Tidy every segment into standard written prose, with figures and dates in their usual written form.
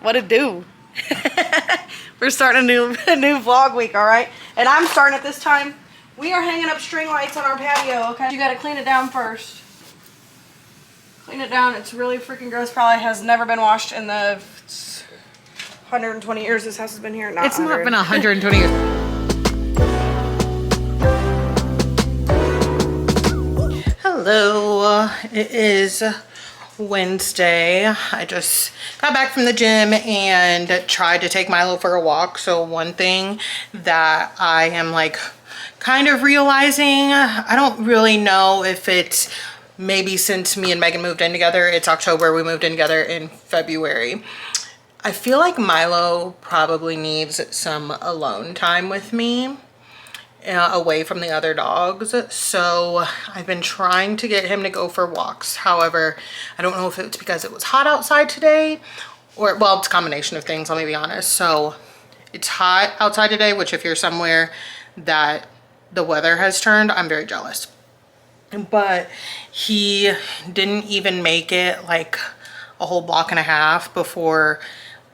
What it do? We're starting a new vlog week, all right? And I'm starting at this time. We are hanging up string lights on our patio, okay? You gotta clean it down first. Clean it down. It's really freaking gross. Probably has never been washed in the 120 years this house has been here. It's not been 120 years. Hello. It is Wednesday. I just got back from the gym and tried to take Milo for a walk. So one thing that I am like kind of realizing, I don't really know if it's maybe since me and Megan moved in together. It's October, we moved in together in February. I feel like Milo probably needs some alone time with me. Away from the other dogs, so I've been trying to get him to go for walks. However, I don't know if it's because it was hot outside today, or well, it's a combination of things, let me be honest. So it's hot outside today, which if you're somewhere that the weather has turned, I'm very jealous. But he didn't even make it like a whole block and a half before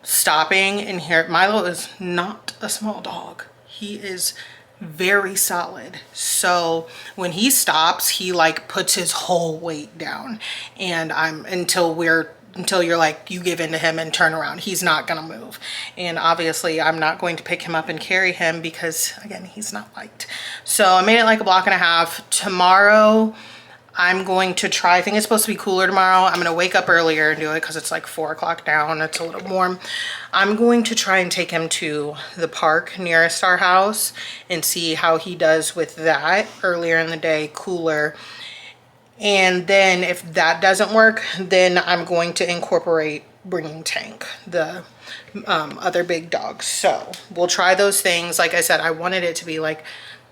stopping. And here, Milo is not a small dog. He is very solid. So when he stops, he like puts his whole weight down, and until you're like, you give in to him and turn around, he's not gonna move. And obviously I'm not going to pick him up and carry him because again, he's not liked. So I made it like a block and a half. Tomorrow I'm going to try, I think it's supposed to be cooler tomorrow. I'm gonna wake up earlier and do it because it's like 4 o'clock down. It's a little warm. I'm going to try and take him to the park nearest our house and see how he does with that earlier in the day, cooler. And then if that doesn't work, then I'm going to incorporate bringing Tank, the other big dog. So we'll try those things. Like I said, I wanted it to be like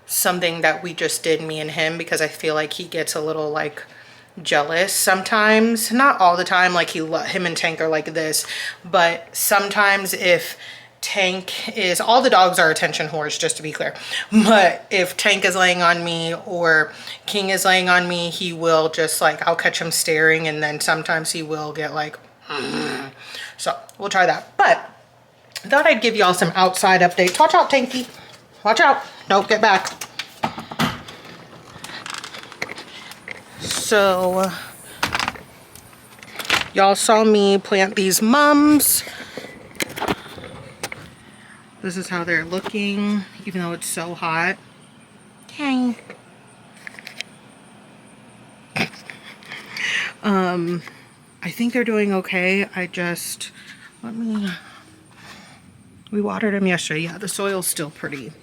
something that we just did, me and him, because I feel like he gets a little like jealous sometimes. Not all the time, like him and Tank are like this, but sometimes if Tank is, all the dogs are attention whores, just to be clear, but if Tank is laying on me or King is laying on me, he will just like, I'll catch him staring, and then sometimes he will get like so we'll try that. But I thought I'd give y'all some outside updates. Watch out, Tanky, watch out, don't get back. So y'all saw me plant these mums. This is how they're looking, even though it's so hot. Dang. I think they're doing okay. We watered them yesterday. Yeah, the soil's still pretty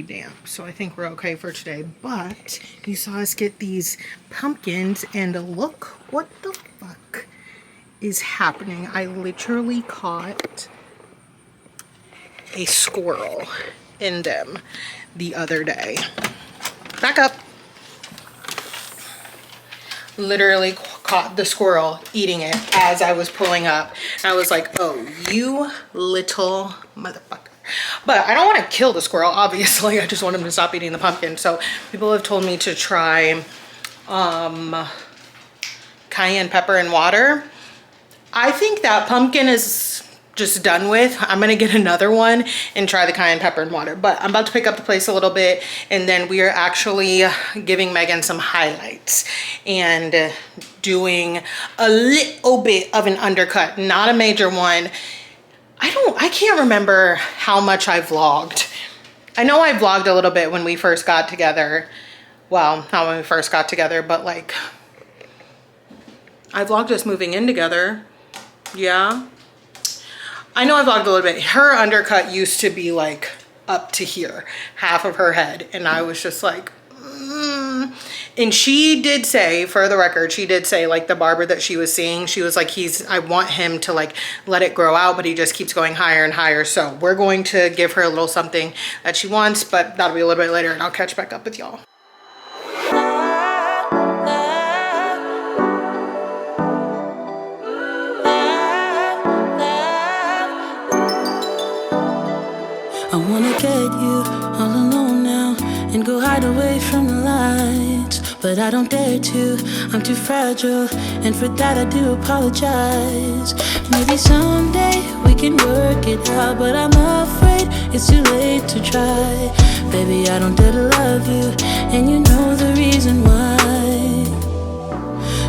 damp, so I think we're okay for today. But you saw us get these pumpkins, and look what the fuck is happening. I literally caught a squirrel in them the other day. Back up. Literally caught the squirrel eating it as I was pulling up. And I was like, oh, you little motherfucker. But I don't want to kill the squirrel, obviously. I just want him to stop eating the pumpkin. So people have told me to try cayenne pepper and water. I think that pumpkin is just done with. I'm gonna get another one and try the cayenne pepper and water. But I'm about to pick up the place a little bit, and then we are actually giving Megan some highlights and doing a little bit of an undercut, not a major one. I can't remember how much I vlogged. I know I vlogged a little bit when we first got together. Well, not when we first got together, but like I vlogged us moving in together. Yeah. I know I vlogged a little bit. Her undercut used to be like up to here, half of her head. And I was just like, And she did say, for the record, she did say like the barber that she was seeing, she was like, I want him to like let it grow out, but he just keeps going higher and higher. So we're going to give her a little something that she wants, but that'll be a little bit later, and I'll catch back up with y'all. I wanna get you all alone now and go hide away from the lights, but I don't dare to, I'm too fragile, and for that I do apologize. Maybe someday we can work it out, but I'm afraid it's too late to try. Baby, I don't dare to love you, and you know the reason why.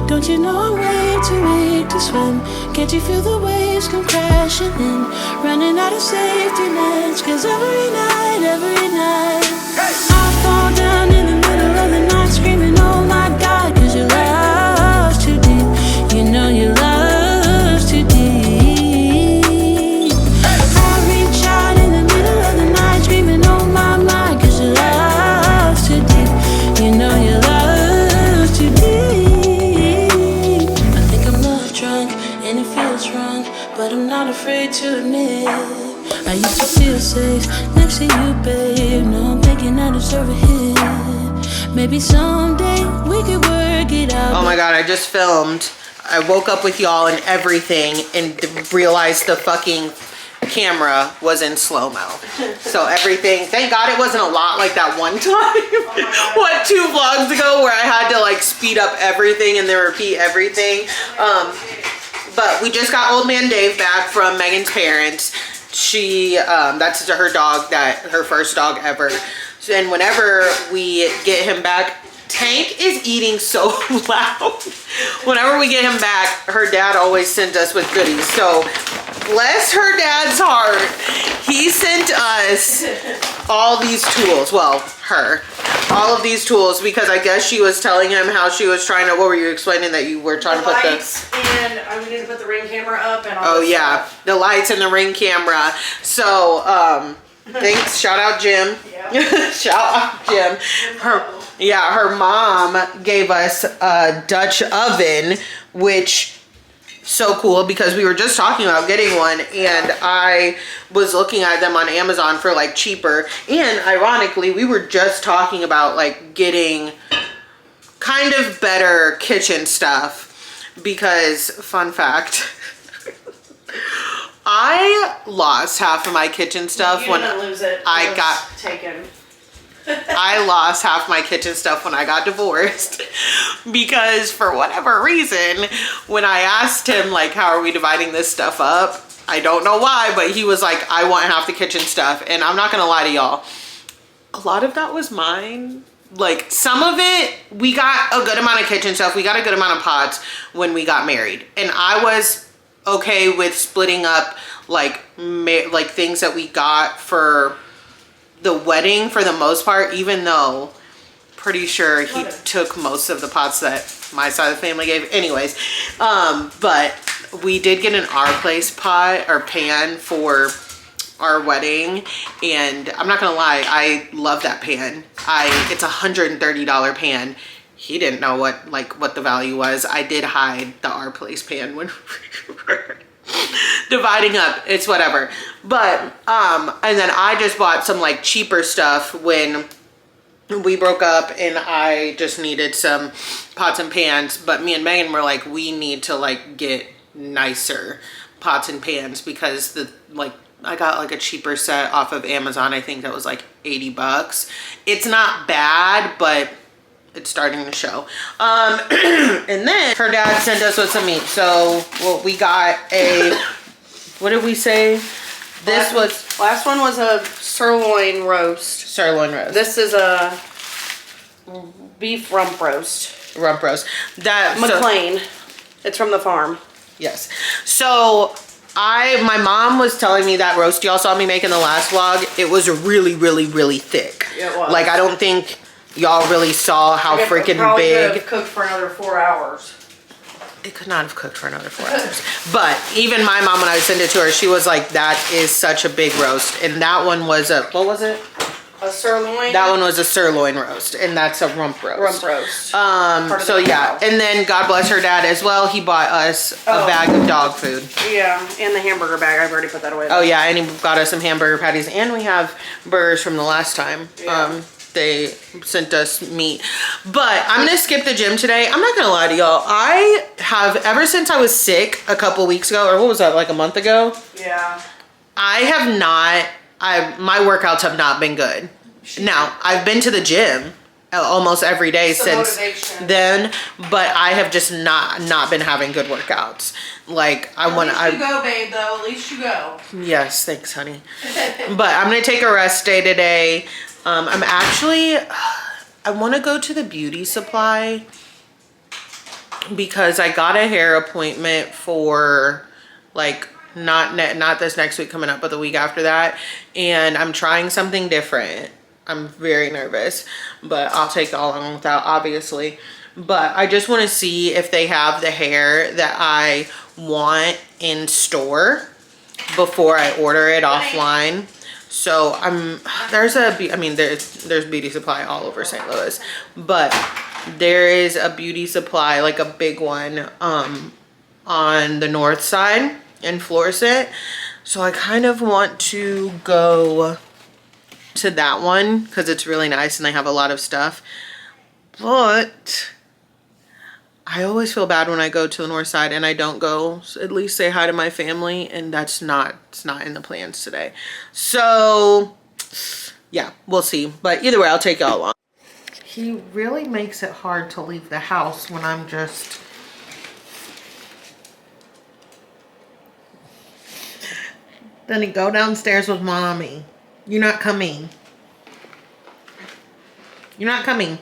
Don't you know I'm way too weak to swim? Can't you feel the waves come crashing in? Running out of safety nets, 'cause every night I fall down in the middle of the night screaming, oh my God, 'cause your love's too deep. You know your love's too deep. I reach out in the middle of the night screaming, oh my, 'cause your love's too deep. You know your love's too deep. I think I'm love drunk and it feels wrong, but I'm not afraid to admit I used to feel safe next to you, babe. Now I'm thinking I deserve a hit. Maybe someday we could work it out. Oh my God, I just filmed. I woke up with y'all and everything and realized the fucking camera was in slow-mo. So everything, thank God it wasn't a lot like that one time. What, 2 vlogs ago where I had to like speed up everything and then repeat everything. But we just got old man Dave back from Megan's parents. She, that's her dog, her first dog ever. And whenever we get him back, Tank is eating so loud. Whenever we get him back, her dad always sends us with goodies. So bless her dad's heart. He sent us all these tools. Well, all of these tools, because I guess she was telling him how she was trying to, what were you explaining that you were trying to put lights, and I need to put the Ring camera up and all oh this yeah, stuff. the lights and the Ring camera. So, thanks, shout out Jim. Yeah. Shout out Jim. Her mom gave us a Dutch oven, which so cool because we were just talking about getting one and I was looking at them on Amazon for like cheaper, and ironically we were just talking about like getting kind of better kitchen stuff because, fun fact, I lost half of my kitchen stuff You didn't lose it. I got taken. I lost half my kitchen stuff when I got divorced because for whatever reason, when I asked him like, how are we dividing this stuff up? I don't know why, but he was like, I want half the kitchen stuff. And I'm not gonna lie to y'all, a lot of that was mine. Like some of it, we got a good amount of kitchen stuff. We got a good amount of pots when we got married. And I was okay with splitting up like things that we got for the wedding for the most part, even though pretty sure he took most of the pots that my side of the family gave. Anyways, but we did get an Our Place pot or pan for our wedding, and I'm not gonna lie, I love that pan. It's $130 pan. He didn't know what the value was. I did hide the Our Place pan when we were dividing up. It's whatever. But and then I just bought some like cheaper stuff when we broke up and I just needed some pots and pans. But me and Megan were like, we need to like get nicer pots and pans because I got like a cheaper set off of Amazon. I think that was like 80 bucks. It's not bad, but it's starting to show. And then her dad sent us with some meat. So we got what did we say? Last one was a sirloin roast. Sirloin roast. This is a beef rump roast. Rump roast. McLean. It's from the farm. Yes. So my mom was telling me that roast y'all saw me make in the last vlog, it was really, really, really thick. It was. Like I don't think y'all really saw how freaking big. It cooked for another 4 hours. It could not have cooked for another 4 hours. But even my mom, when I sent it to her, she was like, that is such a big roast. And that one was what was it? A sirloin? That one was a sirloin roast, and that's a rump roast. Rump roast. So yeah, and then God bless her dad as well. He bought us a bag of dog food. Yeah, and the hamburger bag. I've already put that away. Oh yeah, and he got us some hamburger patties, and we have burgers from the last time. Yeah. They sent us meat. But I'm gonna skip the gym today. I'm not gonna lie to y'all. I have, ever since I was sick a couple weeks ago, or what was that, like a month ago? Yeah. I have not, my workouts have not been good. Now, I've been to the gym. almost every day It's the since motivation. then, but I have just not been having good workouts. Like I want to. At least you go, babe. Though at least you go. Yes, thanks, honey. But I'm gonna take a rest day today. I'm actually. I want to go to the beauty supply because I got a hair appointment for like not this next week coming up, but the week after that, and I'm trying something different. I'm very nervous, but I'll take all along without, obviously. But I just want to see if they have the hair that I want in store before I order it offline. So there's beauty supply all over St. Louis, but there is a beauty supply, like a big one, on the north side in Florissant. So I kind of want to go to that one because it's really nice and they have a lot of stuff. But I always feel bad when I go to the north side and I don't go at least say hi to my family, and it's not in the plans today. So yeah, we'll see. But either way, I'll take y'all along. He really makes it hard to leave the house when I'm just... Then he go downstairs with mommy. You're not coming. You're not coming.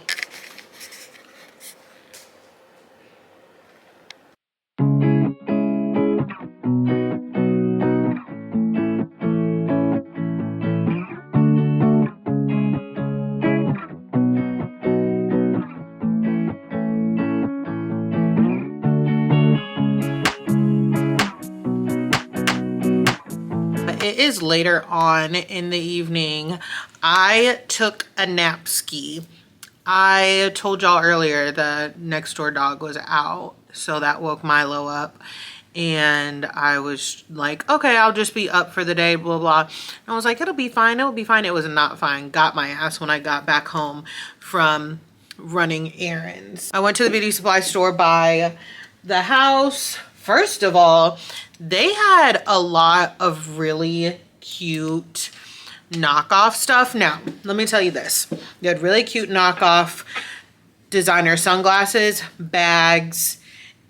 It is later on in the evening. I took a nap ski. I told y'all earlier the next door dog was out, so that woke Milo up, and I was like, okay, I'll just be up for the day, blah blah. And I was like, it'll be fine, it'll be fine. It was not fine. Got my ass when I got back home from running errands. I went to the beauty supply store by the house. First of all, they had a lot of really cute knockoff stuff. Now, let me tell you this. They had really cute knockoff designer sunglasses, bags,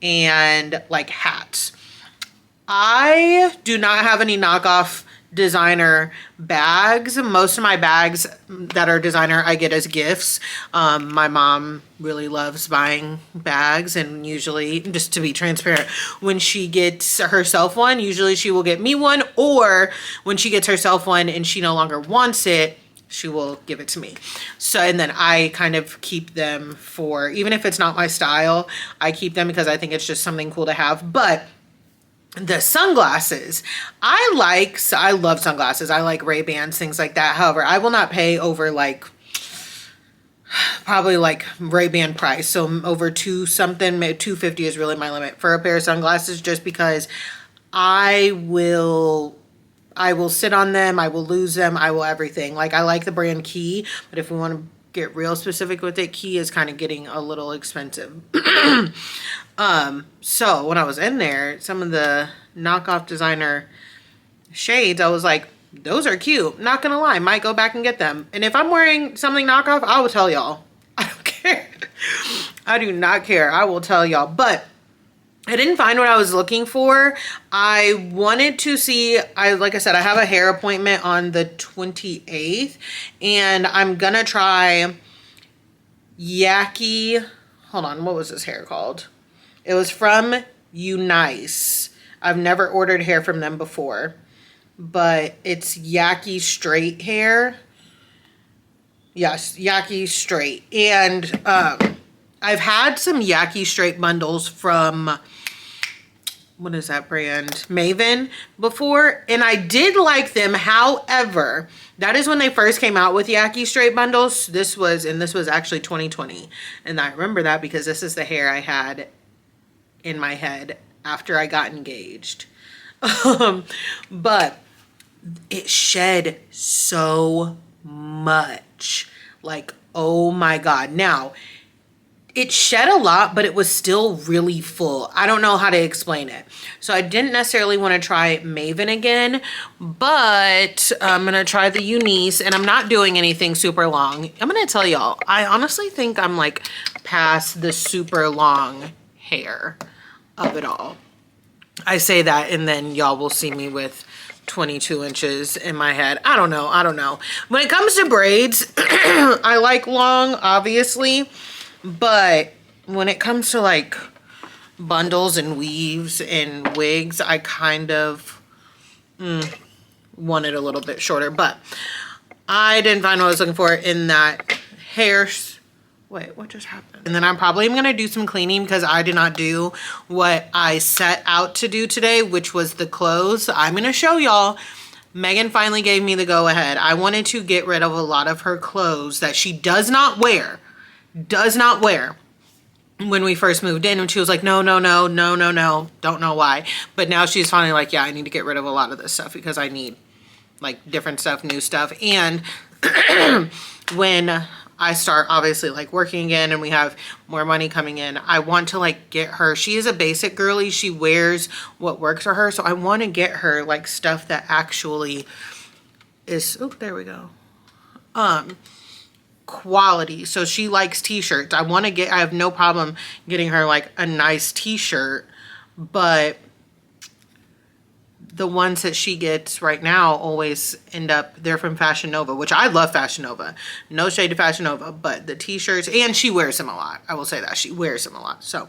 and like hats. I do not have any knockoff designer bags. Most of my bags that are designer I get as gifts. My mom really loves buying bags, and usually, just to be transparent, when she gets herself one, usually she will get me one, or when she gets herself one and she no longer wants it, she will give it to me. So, and then I kind of keep them for, even if it's not my style, I keep them because I think it's just something cool to have. But the sunglasses, I love sunglasses. I like Ray-Bans, things like that. However, I will not pay over like, probably like Ray-Ban price. So over $2 something, maybe $250 is really my limit for a pair of sunglasses, just because I will sit on them, I will lose them, I will everything. Like, I like the brand Key, but if we want to get real specific with it, Key is kind of getting a little expensive. So when I was in there, some of the knockoff designer shades, I was like, those are cute. Not gonna lie, might go back and get them. And if I'm wearing something knockoff, I will tell y'all. I don't care. I do not care. I will tell y'all. But I didn't find what I was looking for. I wanted to see, like I said, I have a hair appointment on the 28th, and I'm gonna try Yaki. Hold on, what was this hair called? It was from Unice. I've never ordered hair from them before, but it's Yaki straight hair. Yes, Yaki straight. And I've had some Yaki straight bundles from, what is that brand? Maven before, and I did like them. However, that is when they first came out with Yaki straight bundles. This was actually 2020. And I remember that because this is the hair I had in my head after I got engaged. But it shed so much. Like, oh my God. Now, it shed a lot, but it was still really full. I don't know how to explain it. So I didn't necessarily want to try Maven again, but I'm going to try the Eunice, and I'm not doing anything super long. I'm going to tell y'all, I honestly think I'm like past the super long hair of it all. I say that, and then y'all will see me with 22 inches in my head. I don't know. When it comes to braids, I like long, obviously. But when it comes to like bundles and weaves and wigs, I kind of want it a little bit shorter. But I didn't find what I was looking for in that hair. Wait, what just happened? And then I'm probably going to do some cleaning because I did not do what I set out to do today, which was the clothes. I'm going to show y'all. Megan finally gave me the go ahead. I wanted to get rid of a lot of her clothes that she does not wear when we first moved in, and she was like, no, don't know why, but now she's finally like, yeah, I need to get rid of a lot of this stuff because I need like different stuff, new stuff. And when I start obviously like working again and we have more money coming in, I want to like get her, she is a basic girly, she wears what works for her, so I want to get her like stuff that actually is, oh, there we go, quality. So she likes t-shirts. I have no problem getting her like a nice t-shirt, but the ones that she gets right now always end up, they're from Fashion Nova, which I love Fashion Nova. No shade to Fashion Nova, but the t-shirts, and she wears them a lot. I will say that she wears them a lot. So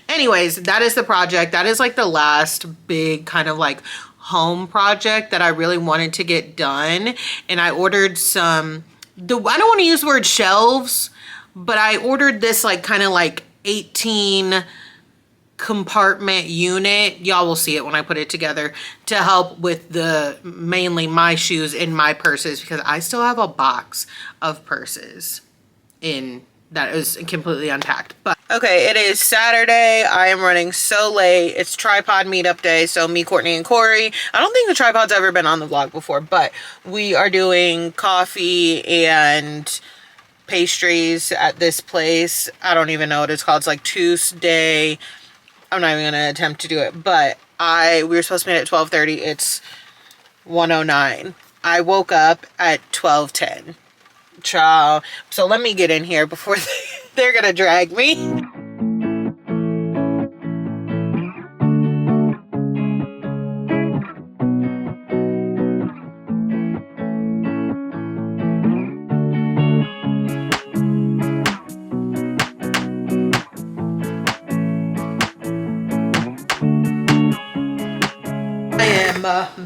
anyways, that is the project. That is like the last big kind of like home project that I really wanted to get done. And I ordered some, I don't want to use the word shelves, but I ordered this like kind of like 18 compartment unit. Y'all will see it when I put it together to help with the mainly my shoes in my purses, because I still have a box of purses in that is completely unpacked. But okay, it is Saturday. I am running so late. It's tripod meetup day. So me, Courtney, and Corey. I don't think the tripod's ever been on the vlog before, but we are doing coffee and pastries at this place. I don't even know what it's called. It's like Tuesday. I'm not even gonna attempt to do it, but we were supposed to meet at 12:30. It's 1:09. I woke up at 12:10. Ciao. So let me get in here before they're gonna drag me.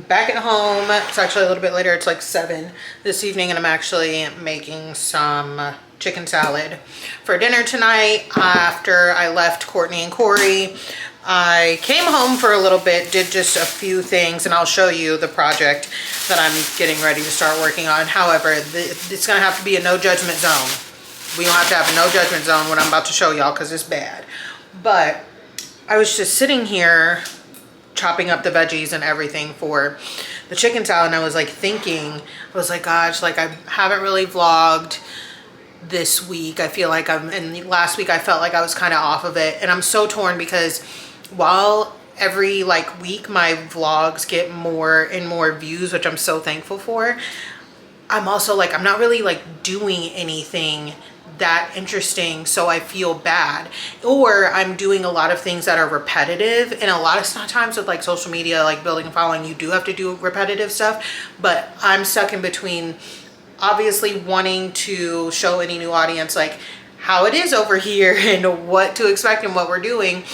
Back at home. It's actually a little bit later. It's like 7 this evening, and I'm actually making some chicken salad for dinner tonight. After I left Courtney and Corey, I came home for a little bit, did just a few things, and I'll show you the project that I'm getting ready to start working on. However, it's gonna have to be a no judgment zone. We don't have to have a no judgment zone what I'm about to show y'all because it's bad. But I was just sitting here chopping up the veggies and everything for the chicken salad, and I was like thinking, I was like, gosh, like I haven't really vlogged this week. I feel like and last week I felt like I was kind of off of it, and I'm so torn because while every like week my vlogs get more and more views, which I'm so thankful for, I'm also like, I'm not really like doing anything that interesting, so I feel bad, or I'm doing a lot of things that are repetitive. And a lot of times with like social media, like building a following, you do have to do repetitive stuff, but I'm stuck in between obviously wanting to show any new audience like how it is over here and what to expect and what we're doing,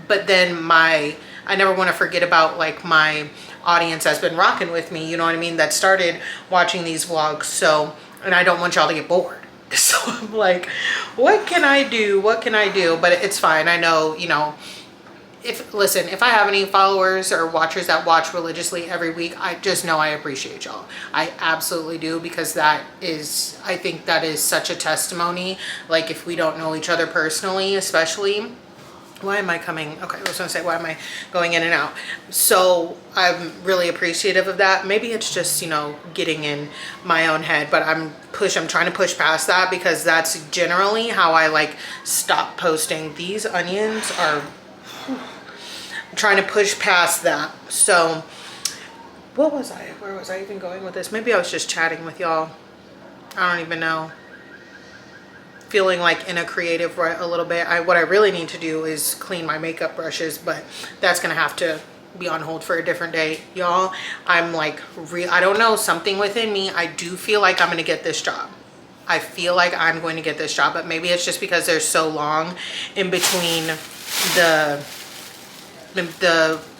but then I never want to forget about like my audience that's been rocking with me, you know what I mean, that started watching these vlogs. So, and I don't want y'all to get bored. So I'm like, what can I do? What can I do? But it's fine. I know, you know, if I have any followers or watchers that watch religiously every week, I just know I appreciate y'all. I absolutely do, because I think that is such a testimony. Like if we don't know each other personally, especially, why am I coming? Okay, I was gonna say, why am I going in and out? So I'm really appreciative of that. Maybe it's just, you know, getting in my own head, but I'm trying to push past that because that's generally how I like stop posting. These onions are, I'm trying to push past that. So where was I even going with this? Maybe I was just chatting with y'all. I don't even know. Feeling like in a creative rut a little bit. What I really need to do is clean my makeup brushes, but that's gonna have to be on hold for a different day, y'all. I'm like, I don't know, something within me, I do feel like I'm gonna get this job. I feel like I'm going to get this job, but maybe it's just because there's so long in between. The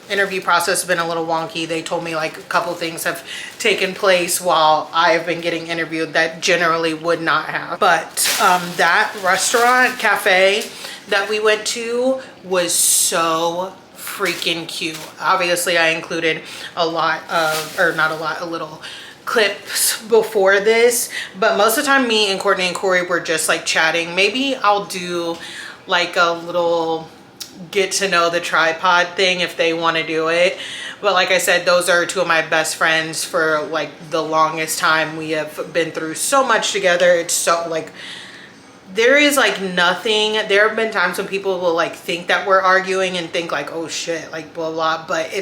interview process has been a little wonky. They told me like a couple things have taken place while I've been getting interviewed that generally would not have. But that restaurant, cafe that we went to was so freaking cute. Obviously I included a little clips before this, but most of the time me and Courtney and Corey were just like chatting. Maybe I'll do like a little get to know the tripod thing if they want to do it, but like I said, those are two of my best friends for like the longest time. We have been through so much together. It's so like there is like nothing. There have been times when people will like think that we're arguing and think like, oh shit, like blah blah, but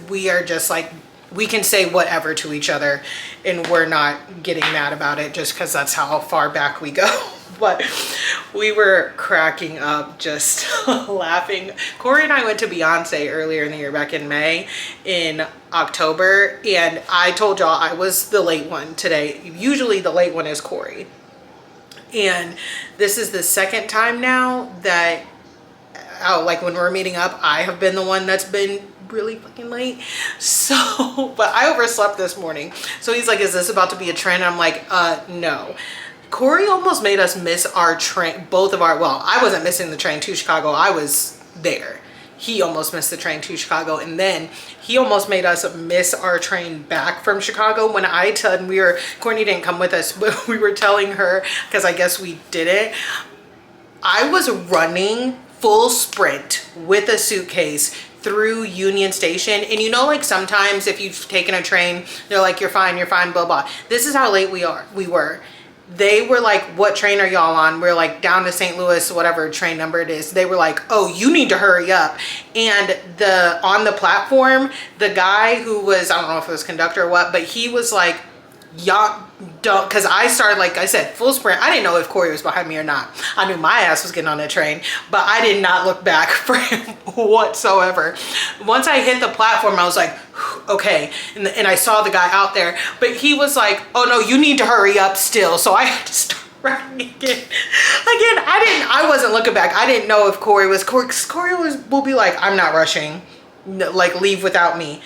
we are just like, we can say whatever to each other and we're not getting mad about it just because that's how far back we go. But we were cracking up, just laughing. Corey and I went to Beyonce earlier in the year, back in May, in October, and I told y'all I was the late one today. Usually the late one is Corey. And this is the second time now that, like when we're meeting up, I have been the one that's been really fucking late. So, but I overslept this morning. So he's like, is this about to be a trend? I'm like, no. Corey almost made us miss our train, well, I wasn't missing the train to Chicago. I was there. He almost missed the train to Chicago. And then he almost made us miss our train back from Chicago. When Courtney didn't come with us, but we were telling her, because I guess we didn't, I was running full sprint with a suitcase through Union Station. And you know, like sometimes if you've taken a train, they're like, you're fine, blah, blah. This is how late we were. They were like, what train are y'all on? We're like down to St. Louis, whatever train number it is. They were like, oh, you need to hurry up. And on the platform, the guy who was, I don't know if it was conductor or what, but he was like, y'all don't, because I started, like I said, full sprint. I didn't know if Corey was behind me or not. I knew my ass was getting on that train, but I did not look back for him whatsoever. Once I hit the platform, I was like, okay. And I saw the guy out there, but he was like, oh no, you need to hurry up still. So I had to start running again. I wasn't looking back. I didn't know if Corey will be like, I'm not rushing, like leave without me.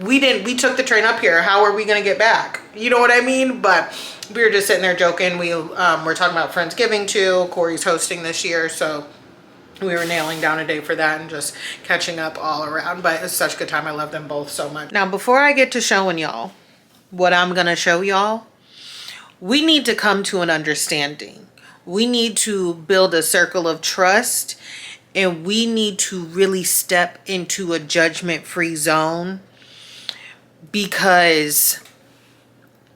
We took the train up here. How are we gonna get back? You know what I mean? But we were just sitting there joking. We're talking about Friendsgiving too. Corey's hosting this year, so we were nailing down a day for that and just catching up all around. But it was such a good time. I love them both so much. Now, before I get to showing y'all what I'm gonna show y'all, we need to come to an understanding. We need to build a circle of trust, and we need to really step into a judgment-free zone, because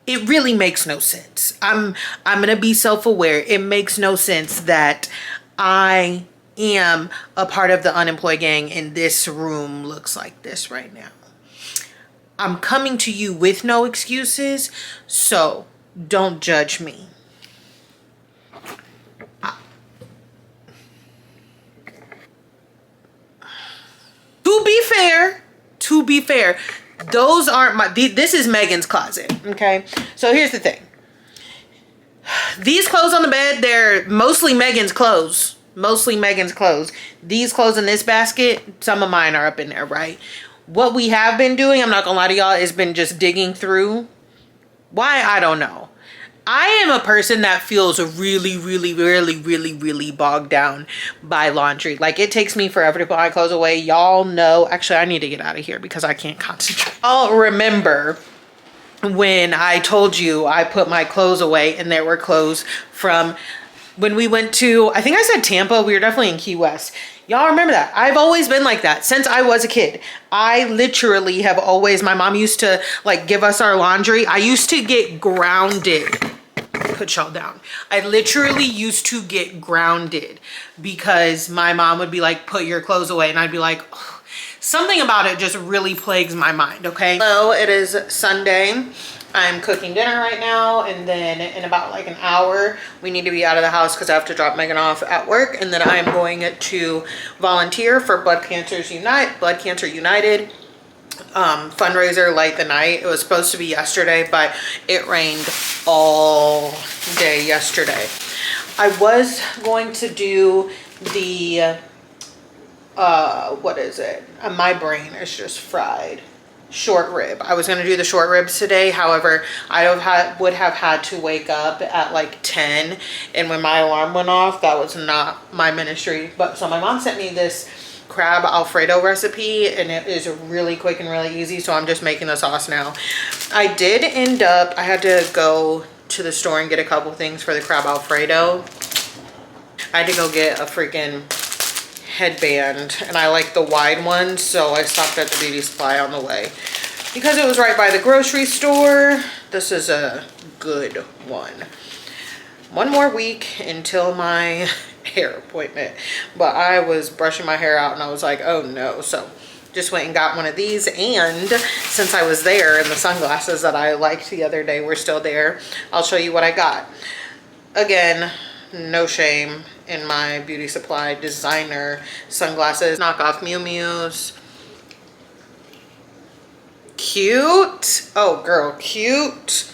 it really makes no sense. I'm gonna be self-aware. It makes no sense that I am a part of the unemployed gang and this room looks like this right now. I'm coming to you with no excuses, so don't judge me. To be fair, those aren't this is Megan's closet, okay? So here's the thing. These clothes on the bed, they're mostly Megan's clothes. These clothes in this basket, some of mine are up in there, right? What we have been doing, I'm not gonna lie to y'all, has been just digging through. Why? I don't know. I am a person that feels really bogged down by laundry. Like, it takes me forever to put my clothes away. Y'all know, actually, I need to get out of here because I can't concentrate. I'll remember when I told you I put my clothes away and there were clothes from when we went to, I think I said Tampa, we were definitely in Key West. Y'all remember that? I've always been like that since I was a kid. I literally have always, my mom used to like give us our laundry. I used to get grounded. Put y'all down. I literally used to get grounded because my mom would be like, put your clothes away. And I'd be like, ugh. Something about it just really plagues my mind, okay? So it is Sunday. I'm cooking dinner right now, and then in about like an hour, we need to be out of the house because I have to drop Megan off at work, and then I'm going to volunteer for Blood Cancer United fundraiser Light the Night. It was supposed to be yesterday, but it rained all day yesterday. I was going to do the what is it? My brain is just fried. Short rib. I was gonna do the short ribs today. However, I would have had to wake up at like 10, and when my alarm went off, that was not my ministry. But so my mom sent me this crab Alfredo recipe, and it is really quick and really easy. So I'm just making the sauce now. I did end up, I had to go to the store and get a couple things for the crab Alfredo. I had to go get a freaking headband, and I like the wide one, so I stopped at the beauty supply on the way because it was right by the grocery store. This is a good one. One more week until my hair appointment, but I was brushing my hair out and I was like, oh no. So just went and got one of these, and since I was there and the sunglasses that I liked the other day were still there, I'll show you what I got. Again, no shame in my beauty supply designer sunglasses, knockoff Miu Miu's. Cute. Oh girl, cute.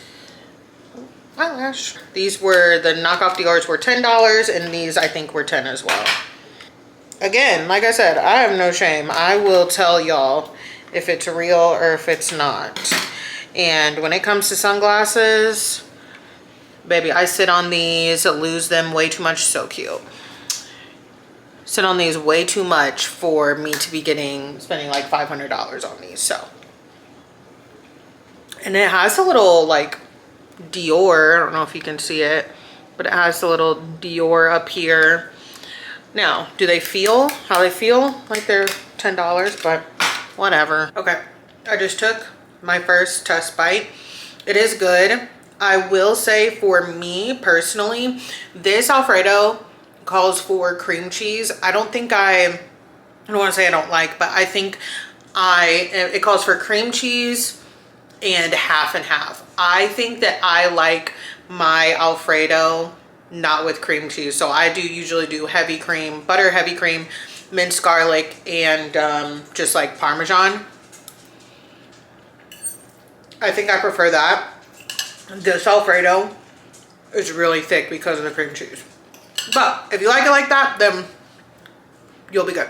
Eyelash. These were, the knockoff Dior's were $10, and these I think were 10 as well. Again, like I said, I have no shame. I will tell y'all if it's real or if it's not. And when it comes to sunglasses, baby, I sit on these, lose them way too much. So cute. Sit on these way too much for me to be spending like $500 on these. So, and it has a little like Dior, I don't know if you can see it, but it has a little Dior up here. Now, do they feel how they feel? Like they're $10, but whatever. Okay, I just took my first test bite. It is good. I will say, for me personally, this Alfredo calls for cream cheese. I don't want to say I don't like, but I think it calls for cream cheese and half and half. I think that I like my Alfredo not with cream cheese. So I usually do heavy cream, butter, heavy cream, minced garlic, and just like Parmesan. I think I prefer that. This Alfredo is really thick because of the cream cheese. But if you like it like that, then you'll be good.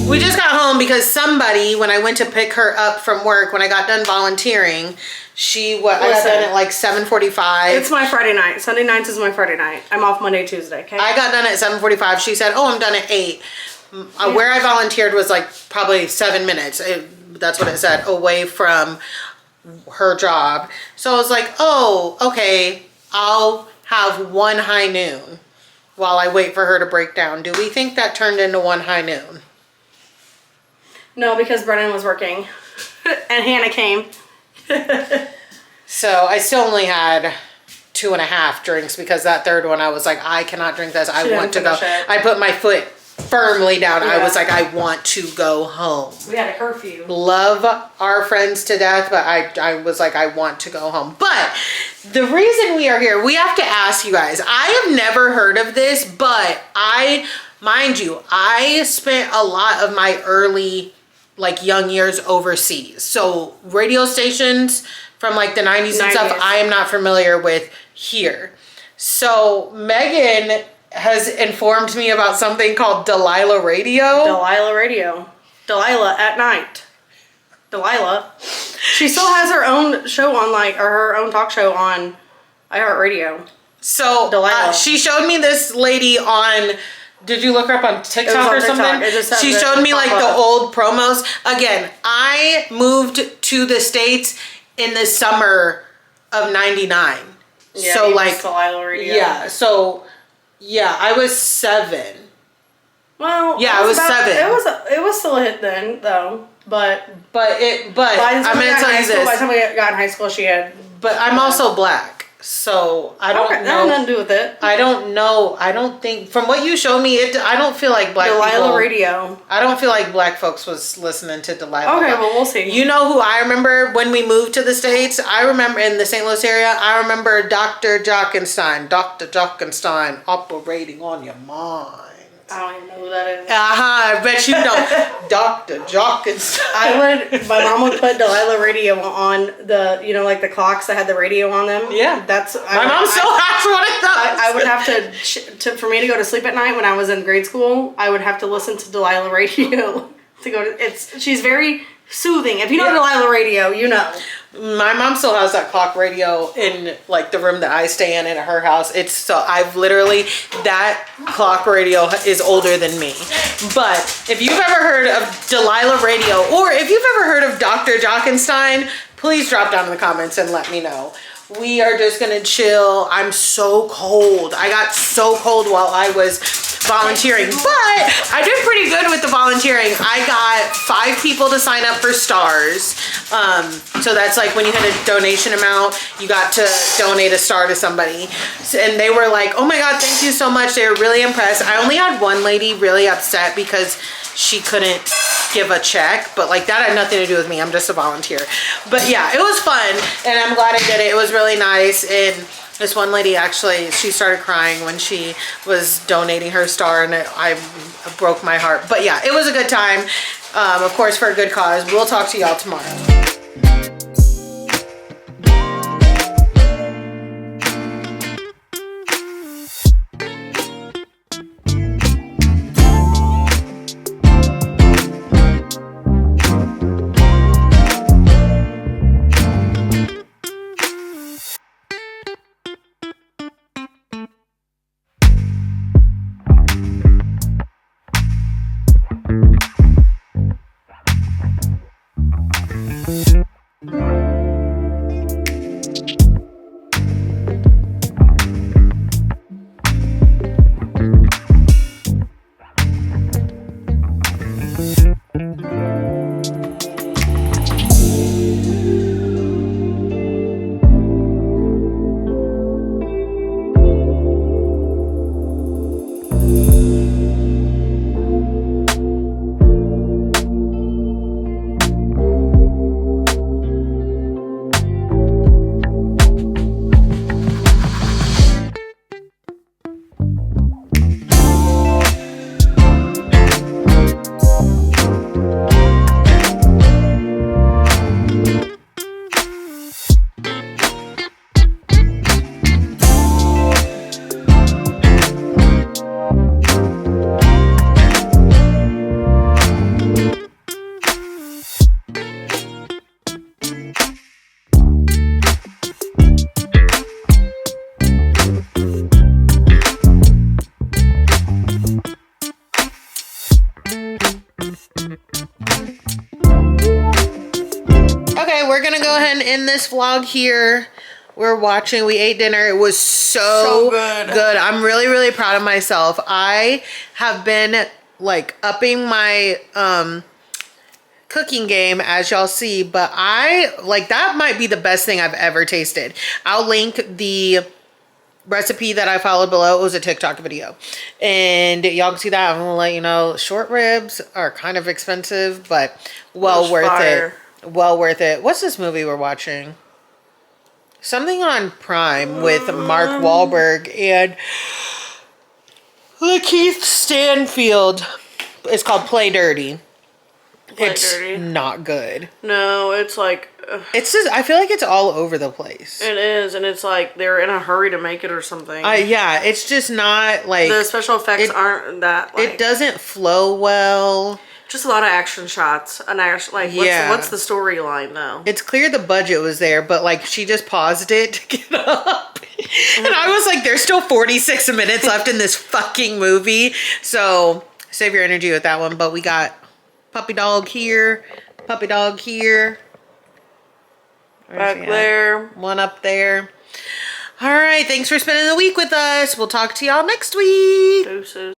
We just got home because somebody, when I went to pick her up from work, when I got done volunteering, I got done at like 7:45. It's my Friday night. Sunday nights is my Friday night. I'm off Monday, Tuesday, okay? I got done at 7:45. She said, oh, I'm done at 8. Where I volunteered was like probably 7 minutes. That's what it said, away from her job. So I was like, oh, okay, I'll have one high noon while I wait for her to break down. Do we think that turned into one high noon? No, because Brennan was working and Hannah came. So I still only had 2.5 drinks because that third one I was like, I cannot drink this. I want to go. I put my foot firmly down. I Yeah. was like, I want to go home. We had a curfew. Love our friends to death, but I was like, I want to go home. But the reason we are here, we have to ask you guys. I have never heard of this, but mind you, I spent a lot of my early, like, young years overseas. So radio stations from like the 90s and stuff, 90s. I am not familiar with here. So Megan has informed me about something called Delilah Radio. Delilah Radio. Delilah at night. Delilah. She still has her own show on, like, or her own talk show on iHeartRadio. So Delilah. she showed me this lady on. Did you look her up on TikTok on or TikTok. something? It just had She the showed me like the pop-up. old promos. Again, I moved to the States in the summer of '99. Yeah, So it was like, Delilah Radio. yeah. So yeah, I was 7. Well, Yeah, I was 7. It was still a hit then, though. But But by the I'm time we gonna got in tell high you school, by the this. time we got in high school, she had. But I'm also black, so I don't Okay, that had know. nothing to do with it. I don't know. I don't think from what you showed me, I don't feel like black Delilah people. Radio. I don't feel like black folks was listening to Delilah. Okay, well, we'll see. You know who I remember when we moved to the States? I remember in the St. Louis area, I remember Dr. Jockenstein. Dr. Jockenstein operating on your mind. I don't even know who that is. I bet you don't. Dr. Jockenstein. My mom would put Delilah Radio on the, like the clocks that had the radio on them. Yeah. My mom still has one of those. I would have for me to go to sleep at night when I was in grade school, I would have to listen to Delilah Radio to go to, she's very soothing. If you know Delilah Radio, you know. My mom still has that clock radio in like the room that I stay in her house. It's so I've literally, that clock radio is older than me. But if you've ever heard of Delilah Radio, or if you've ever heard of Dr. Jockenstein, please drop down in the comments and let me know. We are just gonna chill. I'm so cold. I got so cold while I was volunteering, but I did pretty good with the volunteering. I got 5 people to sign up for stars. So that's like when you hit a donation amount, you got to donate a star to somebody. And they were like, oh my God, thank you so much. They were really impressed. I only had one lady really upset because she couldn't give a check, but like that had nothing to do with me. I'm just a volunteer. But yeah, it was fun and I'm glad I did it. It was really nice. And this one lady actually, she started crying when she was donating her star and I broke my heart. But yeah, it was a good time. Of course, for a good cause. We'll talk to y'all tomorrow. We're gonna go ahead and end this vlog here. We ate dinner. It was so good. I'm really, really proud of myself. I have been like upping my cooking game, as y'all see, but I like that might be the best thing I've ever tasted. I'll link the recipe that I followed below. It was a TikTok video. And y'all can see that. I'm gonna let you know, short ribs are kind of expensive, but well worth fire. it. Well worth it. What's this movie we're watching? Something on Prime with Mark Wahlberg and Lakeith Stanfield. It's called Play Dirty. It's Dirty. not good. No, it's like... It's just, I feel like it's all over the place. It is, and it's like they're in a hurry to make it or something. Yeah, it's just not like... The special effects aren't that, like... It doesn't flow well. Just a lot of action shots. And like, what's the storyline, though? It's clear the budget was there, but like she just paused it to get up. And I was like, there's still 46 minutes left in this fucking movie. So save your energy with that one. But we got puppy dog here, puppy dog here. Back there. One up there. All right. Thanks for spending the week with us. We'll talk to y'all next week. Deuces.